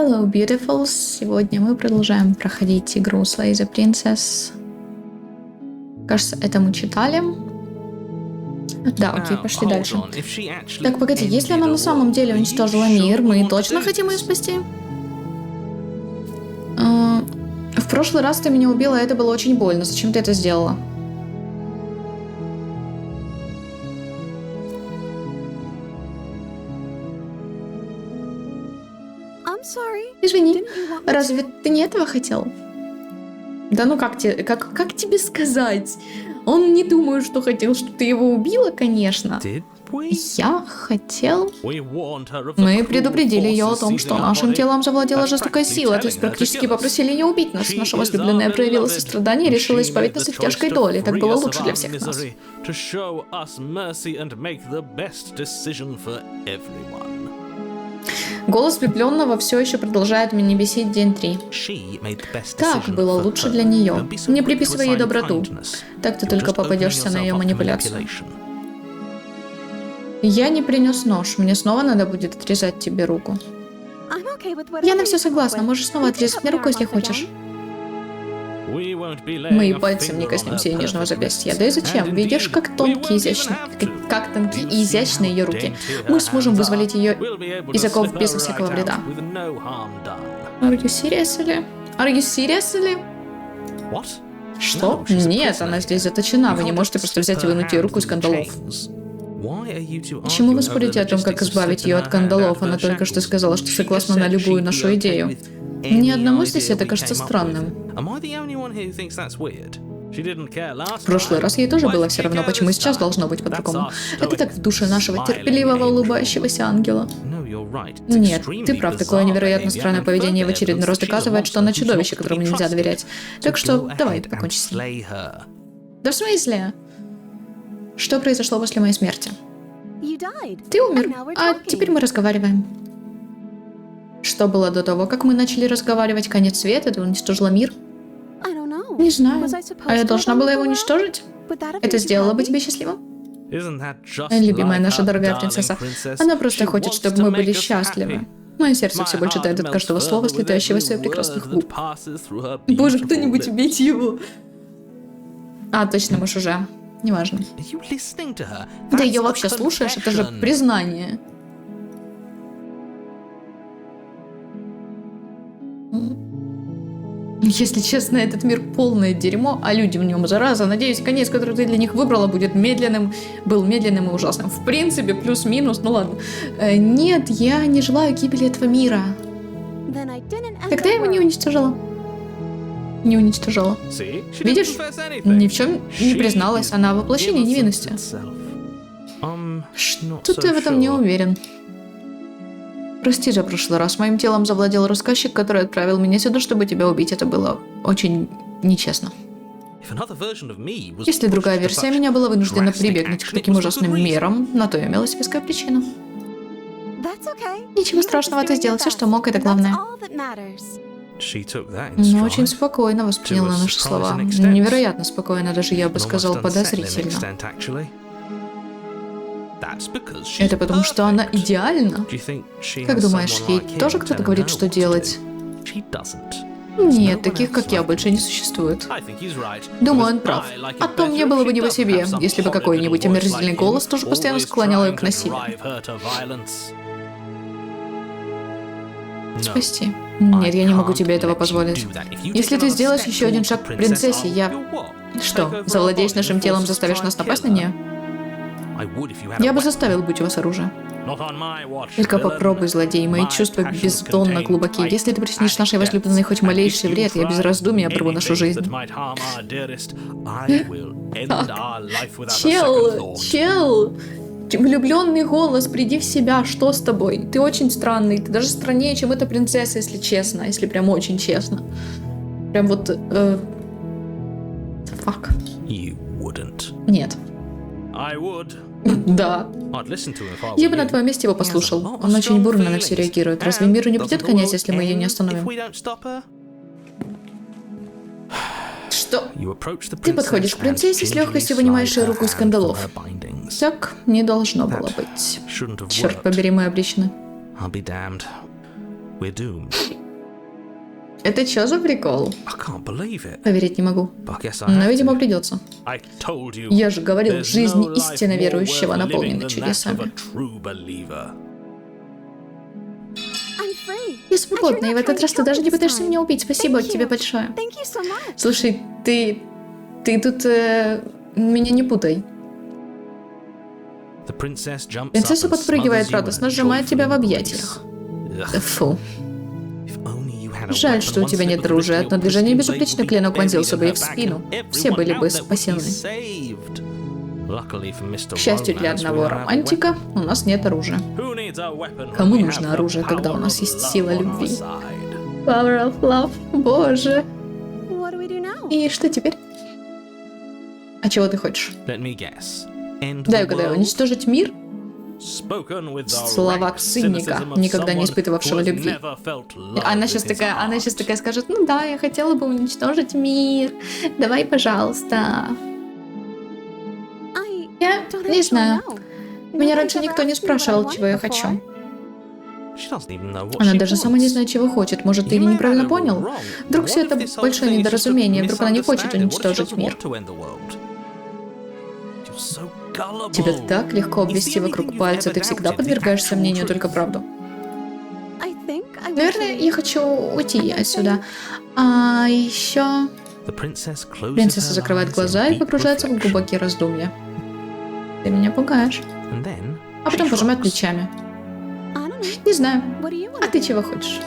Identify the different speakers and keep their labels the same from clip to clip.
Speaker 1: Hello, beautifuls! Сегодня мы продолжаем проходить игру Slay the Princess. Кажется, это мы читали. Да, окей, пошли дальше. Так, погоди, если она на самом деле уничтожила мир, мы точно хотим ее спасти? В прошлый раз ты меня убила, и это было очень больно. Зачем ты это сделала? Извини, разве ты не этого хотел? Да ну как тебе сказать? Он не думает, что хотел, что ты его убила, конечно. Я хотел... Мы предупредили ее о том, что нашим телом завладела жестокая сила, то есть практически попросили ее убить нас. Наша возлюбленная проявила сострадание и решила избавить нас от тяжкой доли. Так было лучше для всех нас. Голос влюбленного все еще продолжает меня бесить день 3. Так было лучше для нее. Не приписывай ей доброту. Так ты только попадешься на ее манипуляцию. Я не принес нож. Мне снова надо будет отрезать тебе руку. Я на все согласна. Можешь снова отрезать мне руку, если хочешь. Мы и пальцем не коснемся ее нежного запястья. Да и зачем? Видишь, как тонкие и изящные ее руки. Мы сможем вызволить ее из оков без всякого вреда. Are you seriously? Что? Нет, она здесь заточена. Вы не можете просто взять и вынуть ее руку из кандалов. Почему вы спорите о том, как избавить ее от кандалов? Она только что сказала, что согласна на любую нашу идею. Ни одному здесь это кажется странным. В прошлый раз ей тоже было все равно, почему и сейчас должно быть по-другому. Это так в душе нашего терпеливого улыбающегося ангела. Нет, ты прав, такое невероятно странное поведение в очередной раз доказывает, что она чудовище, которому нельзя доверять. Так что давай покончи с ним. Да в смысле? Что произошло после моей смерти? Ты умер, а теперь мы разговариваем. Что было до того, как мы начали разговаривать? Конец света? Ты уничтожила мир? Не знаю. А я должна была его уничтожить? Это сделало бы тебя счастливым? Любимая наша дорогая принцесса, она просто хочет, чтобы мы были счастливы. Мое сердце все больше тает от каждого слова, слетающего с ее прекрасных губ. Боже, кто-нибудь убейте его. А, точно, муж уже. Неважно. Ты ее вообще слушаешь? Это же признание. Если честно, этот мир полное дерьмо, а люди в нем зараза. Надеюсь, конец, который ты для них выбрала, был медленным и ужасным. В принципе, плюс-минус, ну ладно. Нет, я не желаю гибели этого мира. Тогда я его не уничтожила. Не уничтожила. Видишь? Ни в чем не призналась. Она воплощение невинности. Что-то я в этом не уверен. Прости за прошлый раз. Моим телом завладел рассказчик, который отправил меня сюда, чтобы тебя убить. Это было очень нечестно. Если другая версия меня была вынуждена прибегнуть к таким ужасным мерам, на то имелась веская причина. Ничего страшного, ты сделал все, что мог, это главное. Но очень спокойно восприняла наши слова. Невероятно спокойно, даже я бы сказал, подозрительно. Это потому, что она идеальна? Как думаешь, ей тоже кто-то говорит, что делать? Нет, таких, как я, больше не существует. Думаю, он прав. А то мне было бы не по себе, если бы какой-нибудь омерзительный голос тоже постоянно склонял ее к насилию. Спасти. Нет, я не могу тебе этого позволить. Если ты сделаешь еще один шаг к принцессе, я... Что, завладеешь нашим телом, заставишь нас напасть на нее? Я бы заставил, будь у вас оружие. Только попробуй, злодей, мои чувства бездонно глубоки. Если ты причинишь нашей возлюбленной хоть малейший вред, я без раздумий оборву нашу жизнь. Чел! Влюбленный голос, приди в себя, что с тобой? Ты очень странный, ты даже страннее, чем эта принцесса, если честно, если прям очень честно. Прям вот... Fuck. Нет. Да. Я бы на твоем месте его послушал. Он очень бурно на все реагирует. Разве миру не придет конец, если мы ее не остановим? Что? Ты подходишь к принцессе, с легкостью вынимаешь ее руку из кандалов. Так, не должно было быть. Черт побери, мы обречены. Это что за прикол? Поверить не могу. Но, видимо, придется. Я же говорил, жизнь истинно верующего наполнена чудесами. Я свободна, и в этот раз ты даже не пытаешься меня убить. Спасибо тебе большое. Слушай, ты тут меня не путай. Принцесса подпрыгивает радостно, сжимает тебя в объятиях. Фу. Жаль, что у тебя нет оружия. Одно движение безупречный клинок вонзился бы ей в спину. Все были бы спасены. К счастью для одного романтика, у нас нет оружия. Кому нужно оружие, когда у нас есть сила любви? Power of love. Боже. И что теперь? А чего ты хочешь? Дай угадаю, уничтожить мир? Слова циника, никогда не испытывавшего любви. Она сейчас такая скажет, ну да, я хотела бы уничтожить мир. Давай, пожалуйста. Я не знаю. Меня раньше никто не спрашивал, чего я хочу. Она даже сама не знает, чего хочет. Может, ты неправильно понял? Вдруг все это большое недоразумение, вдруг она не хочет уничтожить мир. Тебя так легко обвести вокруг пальца, ты всегда подвергаешь сомнению только правду. Наверное, я хочу уйти отсюда. А еще... Принцесса закрывает глаза и погружается в глубокие раздумья. Ты меня пугаешь. А потом пожимает плечами. Не знаю. А ты чего хочешь?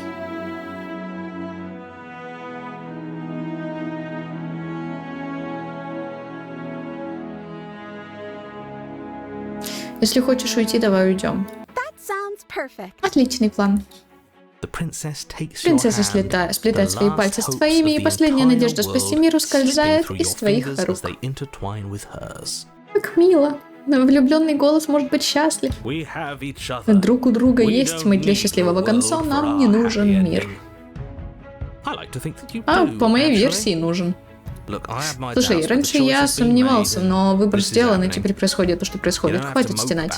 Speaker 1: Если хочешь уйти, давай уйдем. Отличный план. Принцесса сплетает свои пальцы с твоими, и последняя надежда спасти мир ускользает из твоих рук. Как мило. Влюбленный голос может быть счастлив. Друг у друга есть мы для счастливого конца, нам не нужен мир. А по моей версии нужен. Слушай, раньше я сомневался, но выбор сделан, и теперь происходит то, что происходит. Хватит стенать.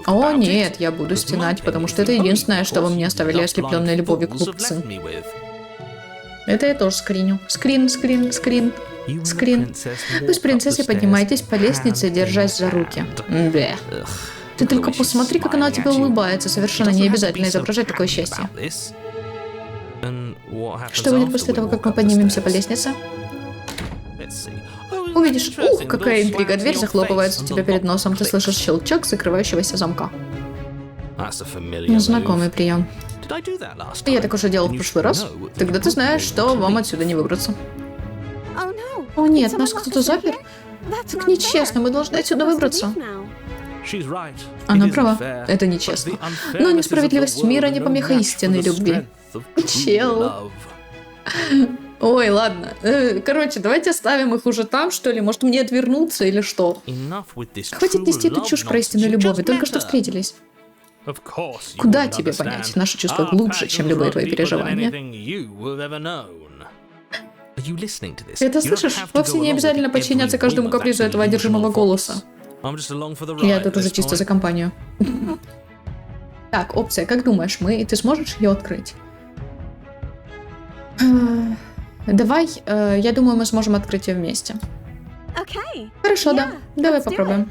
Speaker 1: О нет, я буду стенать, потому что это единственное, что вы мне оставили ослепленной любовью глупцы. Это я тоже скриню. Скрин. Вы с принцессой поднимаетесь по лестнице, держась за руки. Бля. Ты только посмотри, как она тебе улыбается. Совершенно не обязательно изображать такое счастье. Что будет после того, как мы поднимемся по лестнице? Увидишь, ух, какая интрига. Дверь захлопывается у тебя перед носом. Ты слышишь щелчок закрывающегося замка. Знакомый прием. Я так уже делал в прошлый раз. Тогда ты знаешь, что вам отсюда не выбраться. О нет, нас кто-то запер? Так нечестно, мы должны отсюда выбраться. Она права, это нечестно. Но несправедливость мира не помеха истинной любви. Чел. Ой, ладно. Короче, давайте оставим их уже там, что ли? Может, мне отвернуться или что? Хватит нести эту чушь про истинную любовь, вы только что встретились. Куда тебе понять? Наши чувства глубже, чем любые твои переживания. Это слышишь? Вовсе не обязательно подчиняться каждому капризу этого одержимого голоса. Я тут уже чисто за компанию. Так, опция, как думаешь, ты сможешь ее открыть? Давай, я думаю, мы сможем открыть ее вместе. Хорошо, да. Давай попробуем.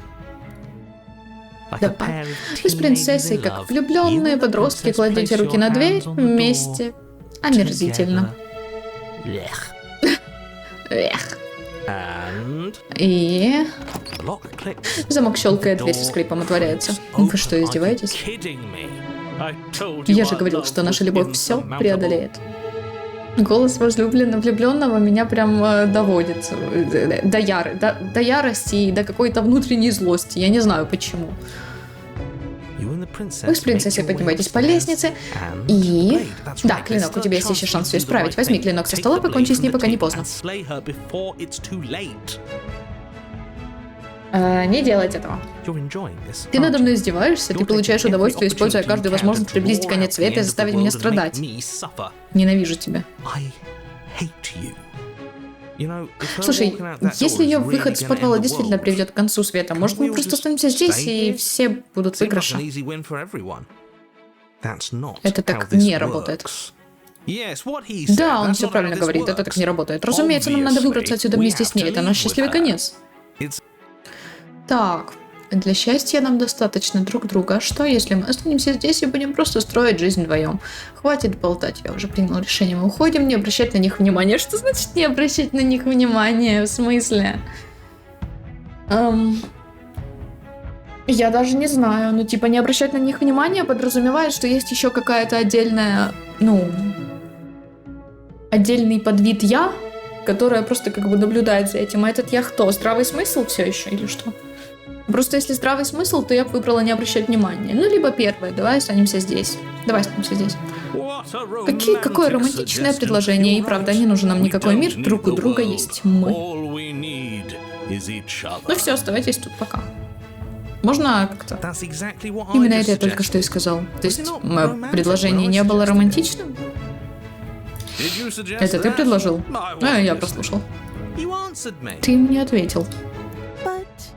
Speaker 1: Давай. Вы с принцессой, как влюбленные подростки, кладете руки на дверь вместе. Омерзительно. Эх. И... Замок щелкает, дверь со скрипом отворяется. Вы что, издеваетесь? Я же говорил, что наша любовь все преодолеет. Голос влюбленного меня прям доводит до ярости и до какой-то внутренней злости. Я не знаю почему. Вы с принцессой поднимаетесь по лестнице и... Да, клинок, у тебя есть еще шанс все исправить. Возьми клинок со стола и покончи с ней, пока не поздно. Не делать этого. Ты надо мной издеваешься, ты получаешь удовольствие, используя каждую возможность приблизить конец света и заставить меня страдать. Ненавижу тебя. Слушай, если ее выход из подвала действительно приведет к концу света, может мы просто останемся здесь и все будут в выигрыше? Это так не работает. Да, он все правильно говорит, это так не работает. Разумеется, нам надо выбраться отсюда вместе с ней, это наш счастливый конец. Так, для счастья нам достаточно друг друга. А что, если мы останемся здесь и будем просто строить жизнь вдвоем? Хватит болтать, я уже принял решение, мы уходим, не обращать на них внимания. Что значит не обращать на них внимания? В смысле? Я даже не знаю, ну типа не обращать на них внимания подразумевает, что есть еще какая-то отдельная, отдельный подвид я, которая просто как бы наблюдает за этим. А этот я кто? Здравый смысл все еще или что? Просто если здравый смысл, то я бы выбрала не обращать внимания. Ну, либо первое, давай останемся здесь. Какое романтичное предложение, и правда, не нужен нам никакой мир, друг у друга есть мы. Ну все, оставайтесь тут пока. Можно как-то? Именно это я только что и сказал. То есть, мое предложение не было романтичным? Это ты предложил? Я прослушал. Ты мне ответил.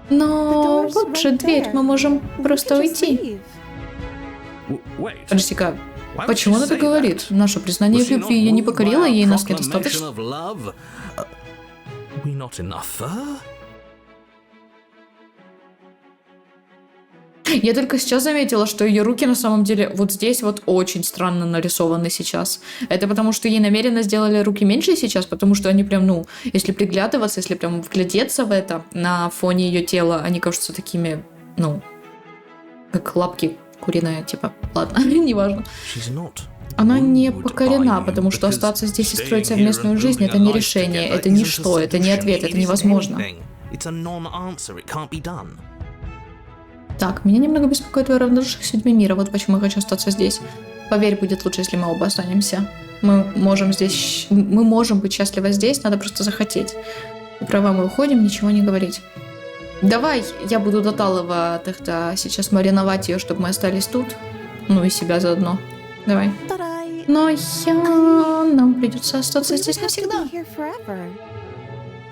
Speaker 1: Но вот же дверь, мы можем просто уйти. Подожди-ка, почему она так говорит? Наше признание в любви ее не покорило, ей нас недостаточно. Я только сейчас заметила, что ее руки на самом деле вот здесь вот очень странно нарисованы сейчас. Это потому, что ей намеренно сделали руки меньше сейчас, потому что они прям, если приглядываться, если прям вглядеться в это, на фоне ее тела, они кажутся такими, как лапки куриные, типа, ладно, неважно. Она не покорена, потому что остаться здесь и строить совместную жизнь — это не решение, это ничто, это не ответ, это невозможно. Так, меня немного беспокоит твое равнодушие к судьбе мира, вот почему я хочу остаться здесь. Поверь, будет лучше, если мы оба останемся. Мы можем быть счастливы здесь, надо просто захотеть. Ты права, мы уходим, ничего не говорить. Давай, я буду до талого тогда сейчас мариновать ее, чтобы мы остались тут. И себя заодно. Давай. Но нам придется остаться здесь навсегда.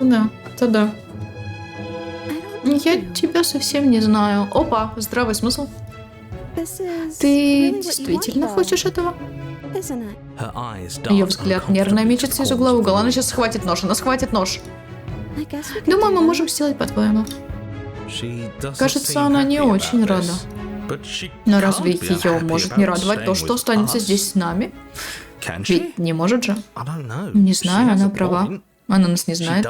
Speaker 1: Да. Я тебя совсем не знаю. Опа, здравый смысл. Ты действительно хочешь этого? Ее взгляд нервно мечется из угла в угол. Она сейчас схватит нож. Думаю, мы можем сделать по-твоему. Кажется, она не очень рада. Но разве ее может не радовать то, что останется здесь с нами? Ведь не может же. Не знаю, она права. Она нас не знает.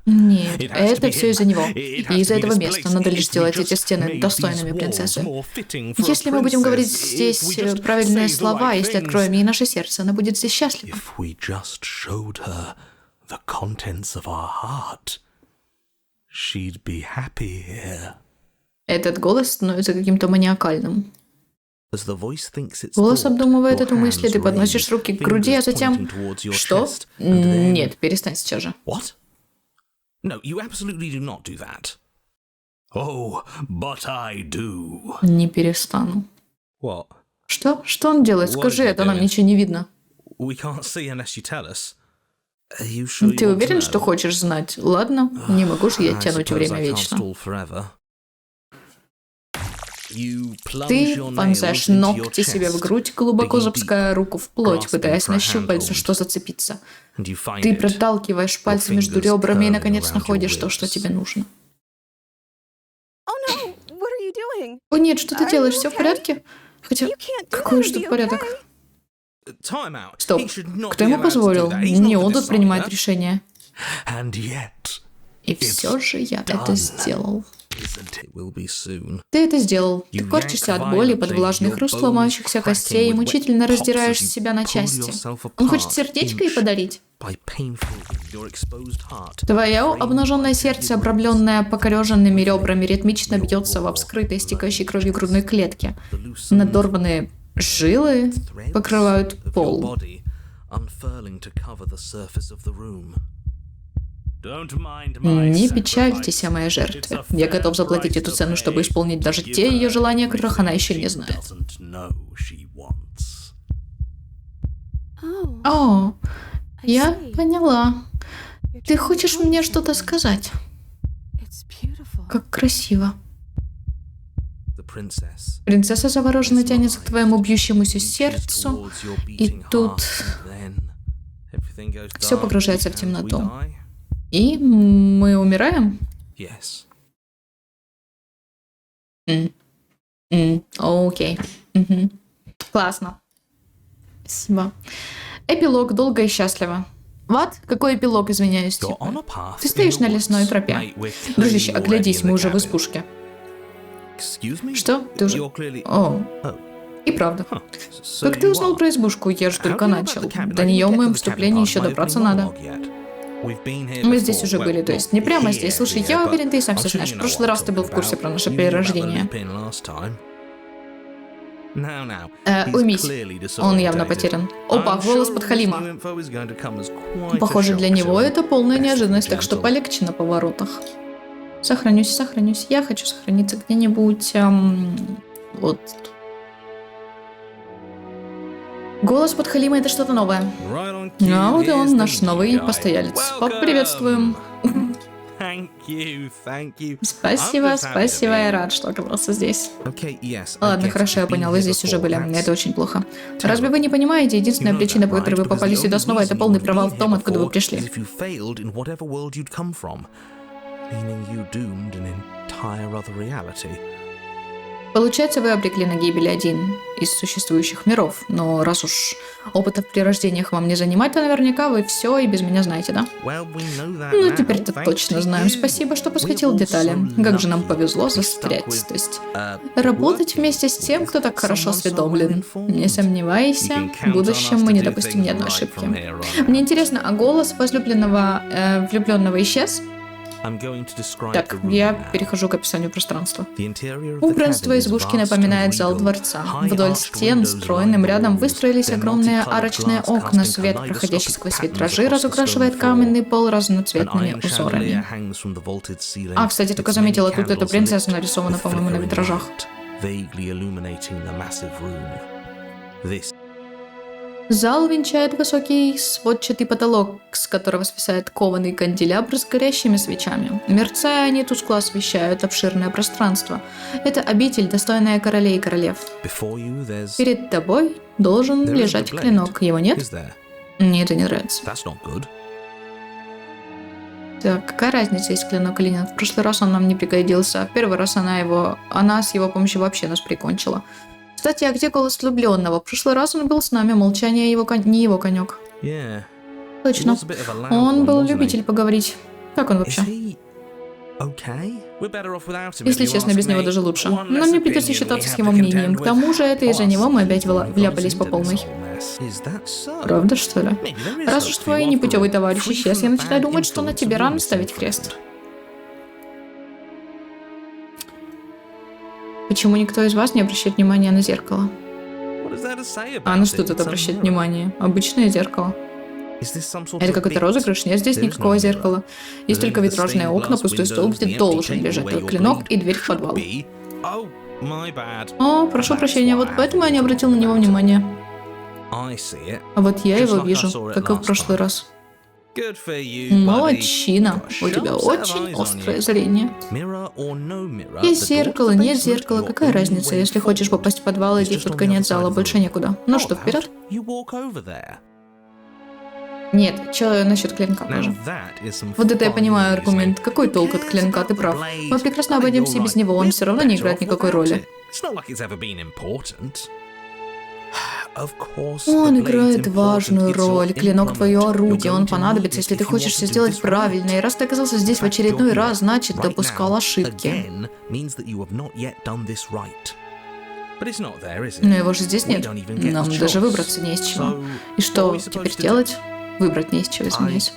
Speaker 1: Нет, это все из-за него. И из-за этого места надо лишь сделать эти стены достойными принцессы. Если мы будем говорить здесь правильные слова, если откроем ей наше сердце, она будет здесь счастлива. Этот голос становится каким-то маниакальным. Голос обдумывает эту мысль, ты подносишь руки к груди, а затем... Что? Нет, перестань сейчас же.
Speaker 2: No, you absolutely do not do that. Oh, but I do.
Speaker 1: Не перестану.
Speaker 2: What?
Speaker 1: Что? Что он делает? Скажи, это нам ничего не видно.
Speaker 2: We can't see unless you tell us.
Speaker 1: Ты уверен, что хочешь знать? Ладно, не могу же я тянуть время вечно. Ты вонзаешь ногти себе в грудь, глубоко запуская руку в плоть, пытаясь нащупать, за что зацепиться. Ты проталкиваешь пальцы между ребрами и, наконец, находишь то, что тебе нужно. О нет, что ты делаешь? Все в порядке? Хотя, какой же тут порядок? Стоп, кто ему позволил? Не он тут принимает решение. И все же я это сделал. Ты это сделал. Ты корчишься от боли под влажный хруст ломающихся костей и мучительно раздираешь себя на части. Он хочет сердечко ей подарить? Твое обнаженное сердце, обрамленное покореженными ребрами, ритмично бьется во вскрытой, стекающей кровью грудной клетке. Надорванные жилы покрывают пол. Не печальтесь о моей жертве. Я готов заплатить эту цену, чтобы исполнить даже те ее желания, которых она еще не знает. О, я поняла. Ты хочешь мне что-то сказать? Как красиво. Принцесса завороженно тянется к твоему бьющемуся сердцу, и тут все погружается в темноту. И мы умираем? Окей. Классно. Спасибо. Эпилог долго и счастливо. Вот? Какой эпилог, извиняюсь, типа? Ты стоишь на лесной тропе. Дружище, оглядись, мы уже в избушке. Что? Ты уже... О. И правда. Как ты узнал про избушку? Я же только начал. До нее в моем выступлении еще добраться надо. Мы здесь уже были, то есть не прямо здесь. Слушай, я уверен, ты и сам все знаешь. В прошлый раз ты был в курсе про наше перерождение. Уймись. Он явно потерян. Опа, голос подхалима. Похоже, для него это полная неожиданность, так что полегче на поворотах. Сохранюсь. Я хочу сохраниться где-нибудь... вот. Голос подхалима — это что-то новое. А вот и он, наш новый постоялец. Поприветствуем. Спасибо, я рад, что оказался здесь. Ладно, хорошо, я понял, вы здесь уже были. Это очень плохо. Разве вы не понимаете, единственная причина, по которой вы попали сюда снова, это полный провал в том, откуда вы пришли. Получается, вы обрекли на гибель один из существующих миров, но раз уж опыта в прирождениях вам не занимать, то наверняка вы все и без меня знаете, да? Ну, теперь-то точно знаем. Спасибо, что посвятил детали. Как же нам повезло застрять, то есть работать вместе с тем, кто так хорошо осведомлен. Не сомневайся, в будущем мы не допустим ни одной ошибки. Мне интересно, а голос влюбленного исчез? Так, я перехожу к описанию пространства. Убранство избушки напоминает зал дворца. Вдоль стен, стройным рядом, выстроились огромные арочные окна. Свет, проходящий сквозь витражи, разукрашивает каменный пол разноцветными узорами. А, кстати, только заметила, тут эта принцесса нарисована, по-моему, на витражах. Зал венчает высокий сводчатый потолок, с которого свисает кованый канделябр с горящими свечами. Мерцая, они тускло освещают обширное пространство. Это обитель, достойная королей и королев. Перед тобой должен лежать клинок. Его нет? Мне это не нравится. Так, какая разница, есть клинок или нет? В прошлый раз он нам не пригодился, а в первый раз она с его помощью вообще нас прикончила. Кстати, а где голос влюбленного? В прошлый раз он был с нами, молчание не его конек. Точно. Он был любитель поговорить. Как он вообще? Если честно, без него даже лучше. Но мне придется считаться с его мнением. К тому же, это из-за него мы опять вляпались по полной. Правда, что ли? Раз уж твой непутевый товарищ исчез, я начинаю думать, что на тебе рано ставить крест. Почему никто из вас не обращает внимания на зеркало? А на что тут обращать внимание? Обычное зеркало. Это какой-то розыгрыш? Нет здесь никакого зеркала. Есть только витражные окна, пустой стол, где должен лежать только клинок и дверь в подвал. О, прошу прощения, вот поэтому я не обратил на него внимания. А вот я его вижу, как и в прошлый раз. Молодчина, у тебя очень острое зрение. Есть зеркало, нет зеркала, какая разница? Если хочешь попасть в подвал, иди в тот конец зала, больше некуда. Ну что, вперед? Нет, что насчет клинка тоже. Вот это я понимаю аргумент. Какой толк от клинка, ты прав. Мы прекрасно обойдемся без него, он все равно не играет никакой роли. Он играет важную роль. Клинок — твое орудие, он понадобится, если ты хочешь все сделать правильно. И раз ты оказался здесь в очередной раз, значит, допускал ошибки. Но его же здесь нет. Нам даже выбраться не из чего. И что теперь делать? Выбрать не из чего, извиняюсь.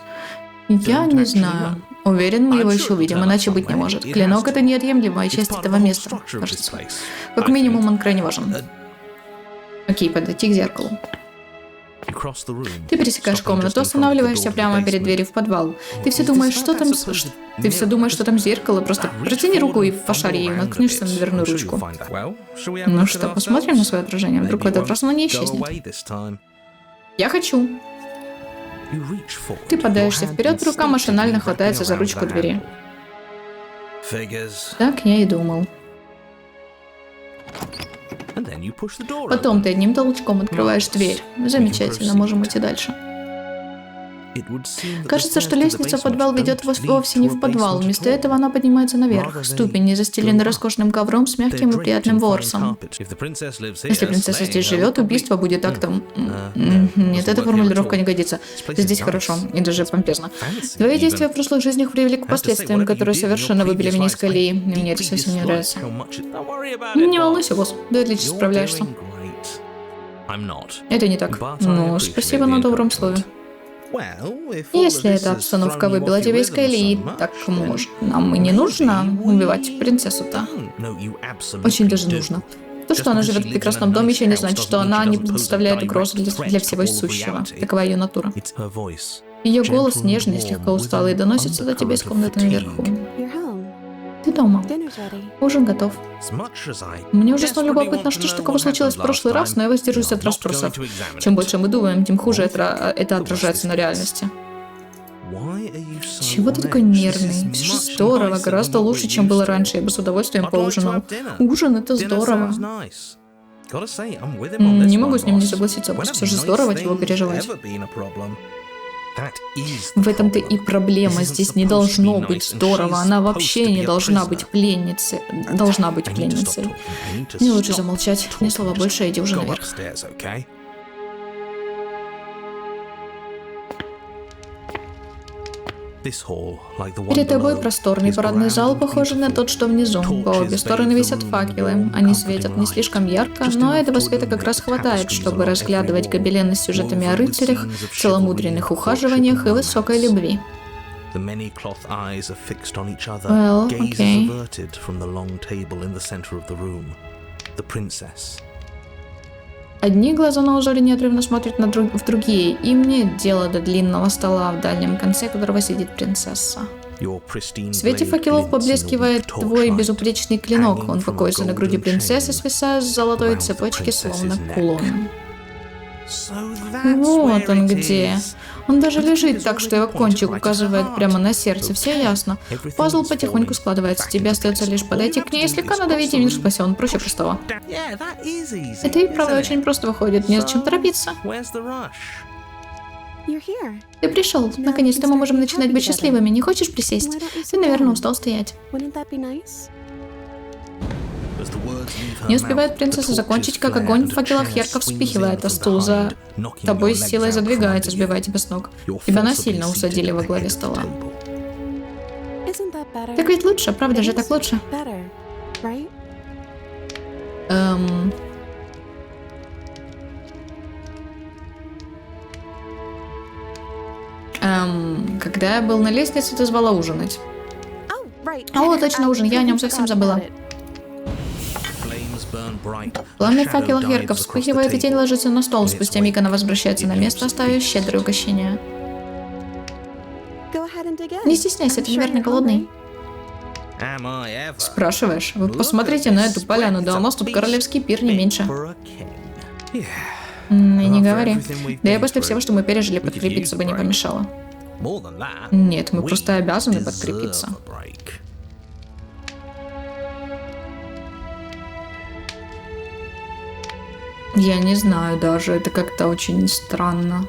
Speaker 1: Я не знаю. Уверен, мы его еще увидим, иначе быть не может. Клинок — это неотъемлемая часть этого места, кажется. Как минимум, он крайне важен. Окей, подойти к зеркалу. Ты пересекаешь комнату, останавливаешься прямо перед дверью в подвал. Ты все думаешь, что там зеркало, просто протяни руку и пошари ею, наткнешься на дверную ручку. Ну что, посмотрим на свое отражение, вдруг в этот раз оно не исчезнет. Я хочу. Ты подаешься вперед, рука машинально хватается за ручку двери. Так я и думал. Потом ты одним толчком открываешь дверь. Замечательно, можем идти дальше. Кажется, что лестница в подвал ведет вовсе не в подвал. Вместо этого она поднимается наверх. Ступени застелены роскошным ковром с мягким и приятным ворсом. Если принцесса здесь живет, убийство будет актом... Нет, эта формулировка не годится. Здесь хорошо и даже помпезно. Твои действия в прошлых жизнях привели к последствиям, которые совершенно выбили меня из колеи. И мне это совсем не нравится. Не волнуйся, босс. Ты отлично справляешься. Это не так. Ну, спасибо на добром слове. Если эта обстановка выбила тебя из колеи, так, может, нам и не нужно убивать принцессу-то? Очень даже нужно. То, что она живет в прекрасном доме, еще не значит, что она не представляет угрозы для всего сущего. Такова ее натура. Ее голос нежный, слегка усталый, и доносится до тебя из комнаты наверху. Ты дома. Ужин готов. Мне ужасно любопытно, что ж такого случилось в прошлый раз, но я воздержусь от расспросов. Чем больше мы думаем, тем хуже это отражается на реальности. Чего ты такой нервный? Все же здорово, гораздо лучше, чем было раньше. Я бы с удовольствием поужинал. Ужин — это здорово. Не могу с ним не согласиться, босс. Все же здорово чего переживать. В этом-то и проблема. Здесь не должно быть здорово. Она вообще не должна быть пленницей. Должна быть пленницей. Мне лучше замолчать. Ни слова больше, иди уже наверх. Перед тобой просторный парадный зал, похожий на тот, что внизу. По обе стороны висят факелы. Они светят не слишком ярко, но этого света как раз хватает, чтобы разглядывать гобелены с сюжетами о рыцарях, целомудренных ухаживаниях и высокой любви. Окей. Одни глаза на узоре неотрывно смотрят в другие, и мне дело до длинного стола, в дальнем конце которого сидит принцесса. В свете факелов поблескивает твой безупречный клинок. Он покоится на груди принцессы, свисая с золотой цепочки, словно кулон. Вот он где. Он даже лежит так, что его кончик указывает прямо на сердце. Все ясно. Пазл потихоньку складывается. Тебе остается лишь подойти к ней, слегка надавить, и мир спасен. Проще простого. Это и правда очень просто выходит. Незачем торопиться. Ты пришел. Наконец-то мы можем начинать быть счастливыми. Не хочешь присесть? Ты, наверное, устал стоять. Не успевает принцесса закончить, как огонь в факелах ярко вспыхивает, а стул за тобой с силой задвигается, сбивая тебя с ног. Тебя насильно усадили во главе стола. Так ведь лучше, правда же так лучше? Когда я был на лестнице, ты звала ужинать. О, точно ужин, я о нем совсем забыла. Пламя в факелах ярко вспыхивает, и тень ложится на стол. Спустя миг она возвращается на место, оставив щедрое угощение. Не стесняйся, ты, наверное, голодный. Спрашиваешь? Вы посмотрите на эту поляну, да у нас тут королевский пир, не меньше. И не говори. Да и после всего, что мы пережили, подкрепиться бы не помешало. Нет, мы просто обязаны подкрепиться. Я не знаю даже, это как-то очень странно.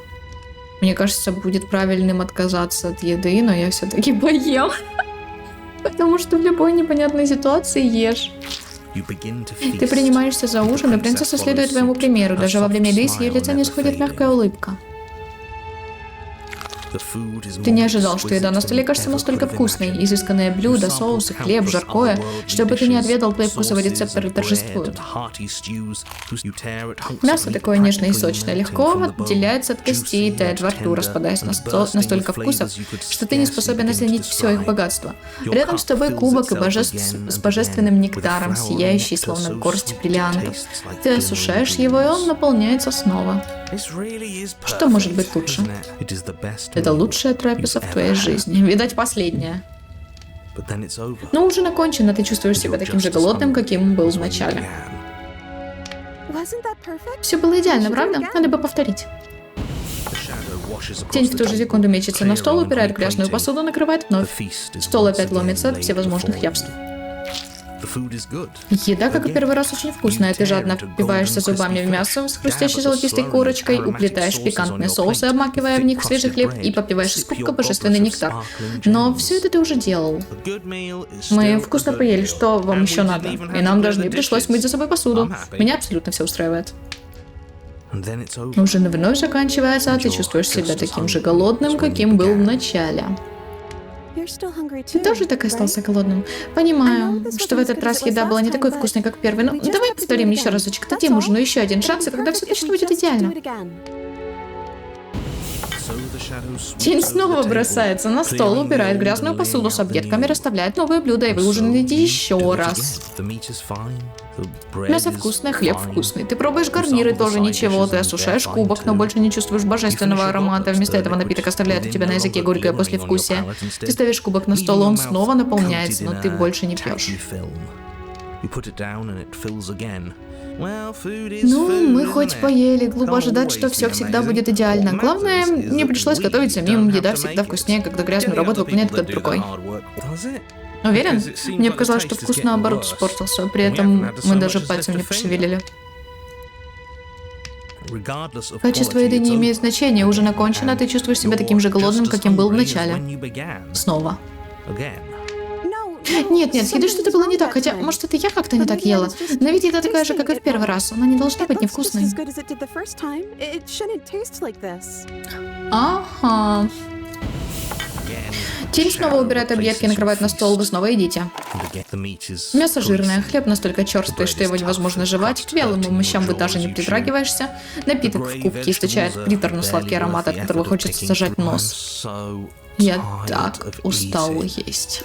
Speaker 1: Мне кажется, будет правильным отказаться от еды, но я все-таки поем. Потому что в любой непонятной ситуации ешь. Ты принимаешься за ужин, и принцесса следует твоему примеру. Даже во время еды с ее лица не сходит мягкая улыбка. Ты не ожидал, что еда на столе кажется настолько вкусной. Изысканные блюда, соусы, хлеб, жаркое. Что бы ты ни отведал, твои вкусовые рецепторы торжествуют. Мясо такое нежное и сочное, легко отделяется от костей, тает во рту, распадаясь на столько вкусов, что ты не способен оценить все их богатство. Рядом с тобой кубок с божественным нектаром, сияющий, словно горсть бриллиантов. Ты осушаешь его, и он наполняется снова. Что может быть лучше? Это лучшая трапеза в твоей жизни. Видать, последняя. Но ужин окончен, а ты чувствуешь себя таким же голодным, каким был в начале. Все было идеально, правда? Надо бы повторить. Тень в ту же секунду мечется на стол, упирает грязную посуду, накрывает вновь. Стол опять ломится от всевозможных явств. Еда, как и первый раз, очень вкусная. Ты жадно впиваешься зубами в мясо с хрустящей золотистой корочкой, уплетаешь пикантные соусы, обмакивая в них свежий хлеб и попиваешь из кубка божественный нектар. Но все это ты уже делал. Мы вкусно поели, что вам еще надо? И нам даже не пришлось мыть за собой посуду. Меня абсолютно все устраивает. Ужин вновь заканчивается, а ты чувствуешь себя таким же голодным, каким был в начале. Ты тоже так и остался голодным? Понимаю, что в этот раз еда была не такой вкусной, как первый, но давай повторим еще разочек. Дадим ужину еще один шанс, и тогда все точно будет идеально. Тень снова бросается на стол, убирает грязную посуду с объедками, расставляет новые блюда, и вы ужинаете еще раз. Мясо вкусное, хлеб вкусный. Ты пробуешь гарниры, тоже ничего. Ты осушаешь кубок, но больше не чувствуешь божественного аромата. Вместо этого напиток оставляет у тебя на языке горькое послевкусие. Ты ставишь кубок на стол, он снова наполняется, но ты больше не пьешь. Ну, мы хоть поели, глупо ожидать, что все всегда будет идеально. Главное, мне пришлось готовить самим. Еда всегда вкуснее, когда грязную работу выполняет кто-то другой. Уверен? Мне показалось, что вкус наоборот испортился. При этом мы даже пальцем не пошевелили. Качество еды не имеет значения. Ужин окончен, а ты чувствуешь себя таким же голодным, каким был в начале. Снова. Нет, с едой что-то было не так, хотя, может, это я как-то не так ела. Но ведь еда такая же, как и в первый раз. Она не должна быть невкусной. Ага. Тень снова убирает объедки и накрывает на стол, вы снова едите. Мясо жирное, хлеб настолько черствый, что его невозможно жевать, к вялым овощам вы даже не притрагиваешься. Напиток в кубке источает приторно-сладкий аромат, от которого хочется зажать нос. Я так устал есть.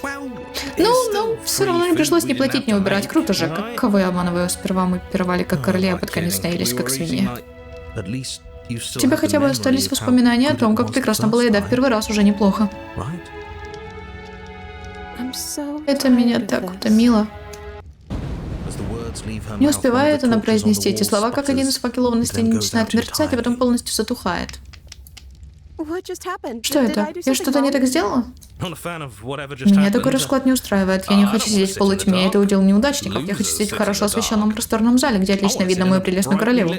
Speaker 1: Ну, все равно не пришлось ни платить, ни убирать. Круто же, каково я обманываю. Сперва мы пировали как короли, а под конец наелись как свиньи. У тебя хотя бы остались воспоминания о том, как прекрасна была еда в первый раз, уже неплохо. Это меня так утомило. Не успевает она произнести эти слова, как один из факелов на стене начинает мерцать, а потом полностью затухает. Что это? Я что-то не так сделала? Меня такой расклад не устраивает. Я не хочу сидеть в полутьме, это удел неудачников. Я хочу сидеть в хорошо освещенном просторном зале, где отлично видно мою прелестную королеву.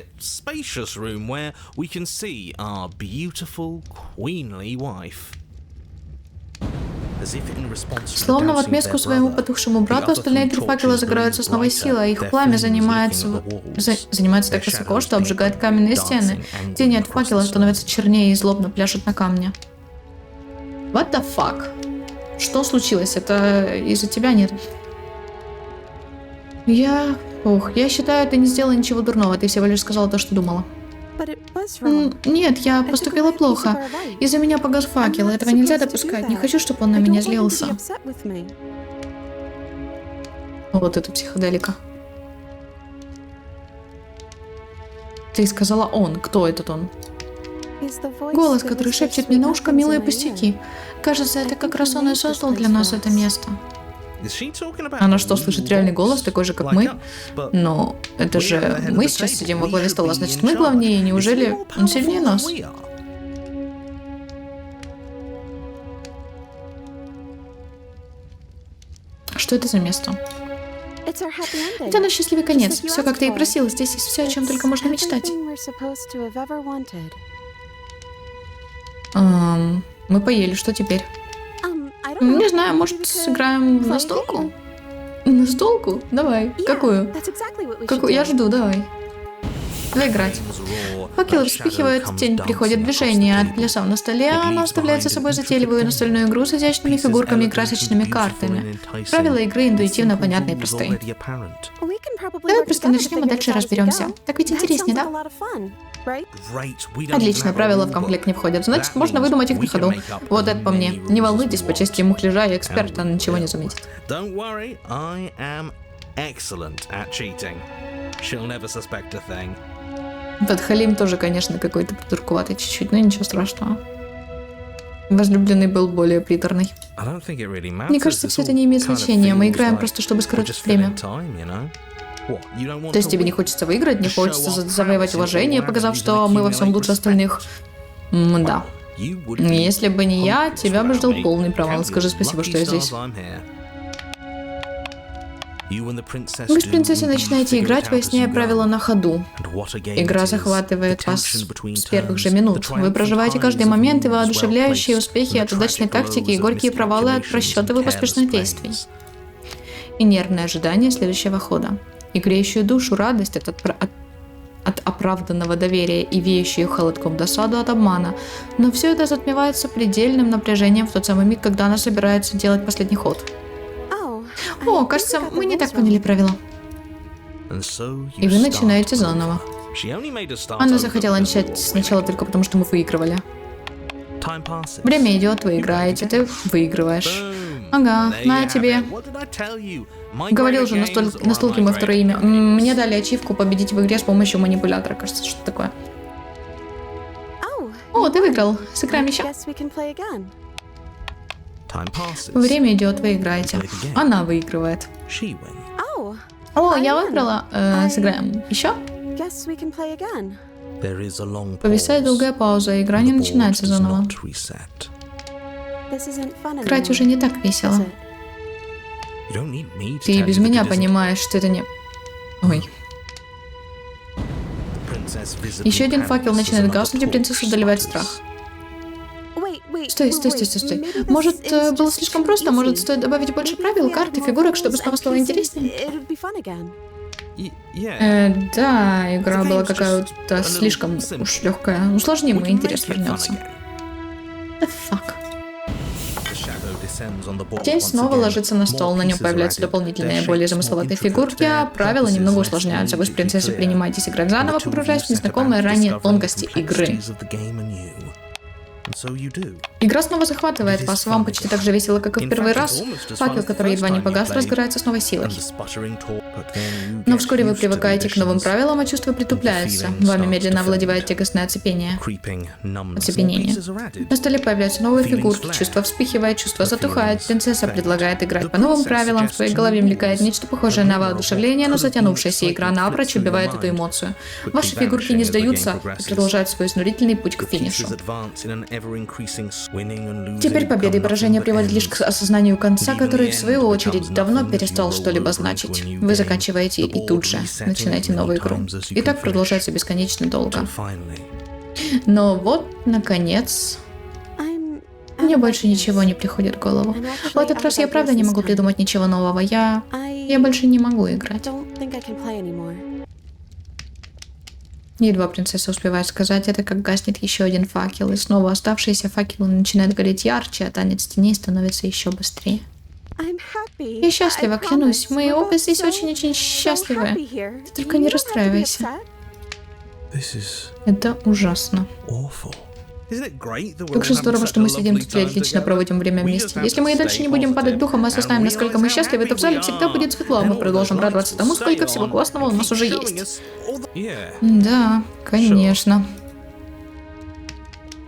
Speaker 1: Словно в отместку своему потухшему брату, остальные три факела загораются с новой силой, а их пламя занимается так высоко, что обжигает каменные стены. Тени от факела становятся чернее и злобно пляшут на камне. What the fuck? Что случилось? Это из-за тебя, нет? Я считаю, ты не сделала ничего дурного, ты всего лишь сказала то, что думала. Нет, я поступила плохо. Из-за меня погас факел, этого нельзя допускать. Не хочу, чтобы он на меня злился. Вот это психоделика. Ты сказала он. Кто этот он? Голос, который шепчет мне на ушко милые пустяки. Кажется, это как раз он и создал для нас это место. Она что, слышит реальный голос, такой же, как мы? Но это же мы сейчас сидим во главе стола, значит, мы главнее, неужели он сильнее нас? Что это за место? Это наш счастливый конец. Все, как ты и просил. Здесь есть все, о чем только можно мечтать. Мы поели, что теперь? Не знаю, может, сыграем в настолку? Настолку? Давай. Какую? Я жду, давай. Давай играть. Факелы вспыхивают, тень приходит в движение. От плясов на столе она оставляет за собой затейливую настольную игру с изящными фигурками и красочными картами. Правила игры интуитивно понятны и простые. Давай просто начнем, а дальше разберемся. Так ведь интереснее, да? Отлично, правила в комплект не входят. Значит, можно выдумать их на ходу. Вот это по мне. Не волнуйтесь, по части мухляжа и эксперта ничего не заметит. Тот Халим тоже, конечно, какой-то придурковатый чуть-чуть, но ничего страшного. Возлюбленный был более приторный. Мне кажется, все это не имеет значения. Мы играем просто, чтобы скоротать время. То есть тебе не хочется выиграть, не хочется завоевать уважение, показав, что мы во всем лучше остальных? Да. Если бы не я, тебя бы ждал полный провал. Скажи спасибо, что я здесь. Вы с принцессой начинаете играть, поясняя правила на ходу. Игра захватывает вас с первых же минут. Вы проживаете каждый момент, и воодушевляющие успехи от удачной тактики и горькие провалы от расчетов и поспешных действий. И нервное ожидание следующего хода. И греющую душу радость от оправданного доверия и веющую холодком досаду от обмана. Но все это затмевается предельным напряжением в тот самый миг, когда она собирается делать последний ход. О, кажется, мы не так поняли правила. И вы начинаете заново. Она захотела начать сначала только потому, что мы выигрывали. Время идет, вы играете, ты выигрываешь. Ага, на тебе. Говорил же, настолки мы второе имя. Мне дали ачивку победить в игре с помощью манипулятора, кажется, что такое. О, ты выиграл. Сыграем еще. Время идет, вы играете. Она выигрывает. О, я выиграла. Сыграем еще? Повисает долгая пауза, игра не начинается заново. Играть уже не так весело. Ты без меня понимаешь, что это не... Ой. Еще один факел начинает гаснуть, и принцессу одолевает страх. Стой. Может, было слишком просто? Может, стоит добавить больше правил, карт и фигурок, чтобы снова стало интереснее? Да, игра была какая-то слишком уж легкая. Усложним, и интерес вернется. The fuck? Тень снова ложится на стол, на нем появляются дополнительные, более замысловатые фигурки, а правила немного усложняются. Вы с принцессой принимаетесь играть заново, погружаясь в незнакомые ранее тонкости игры. Игра снова захватывает вас, вам почти так же весело, как и в первый раз. Факел, который едва не погас, разгорается с новой силой. Но вскоре вы привыкаете к новым правилам, а чувство притупляется. Вами медленно овладевает тягостное оцепенение. На столе появляются новые фигурки, чувство вспыхивает, чувство затухает. Принцесса предлагает играть по новым правилам, в твоей голове мелькает нечто похожее на воодушевление, но затянувшаяся игра напрочь убивает эту эмоцию. Ваши фигурки не сдаются и продолжают свой изнурительный путь к финишу. Теперь победа и поражение приводят лишь к осознанию конца, который, в свою очередь, давно перестал что-либо значить. Вы заканчиваете и тут же начинаете новую игру. И так продолжается бесконечно долго. Но вот, наконец... Мне больше ничего не приходит в голову. В этот раз я правда не могу придумать ничего нового. Я больше не могу играть. Едва принцесса успевает сказать это, как гаснет еще один факел, и снова оставшиеся факелы начинают гореть ярче, а танец теней становится еще быстрее. Я счастлива, клянусь. Мы оба здесь очень-очень счастливы. Ты только не расстраивайся. Это ужасно. Как же здорово, что мы сидим тут и отлично проводим время вместе. Если мы и дальше не будем падать духом и осознаем, насколько мы счастливы, то в зале всегда будет светло, а мы продолжим радоваться тому, сколько всего классного у нас уже есть. Да, конечно.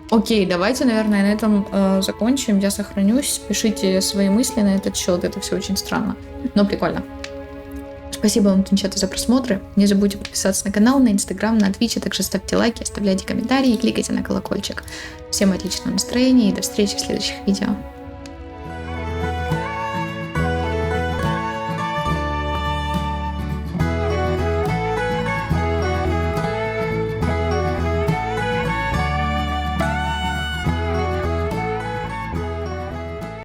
Speaker 1: Окей, давайте, наверное, на этом закончим. Я сохранюсь. Пишите свои мысли на этот счет. Это все очень странно, но прикольно. Спасибо вам, девчата, за просмотры. Не забудьте подписаться на канал, на Инстаграм, на Твич, а также ставьте лайки, оставляйте комментарии и кликайте на колокольчик. Всем отличного настроения и до встречи в следующих видео.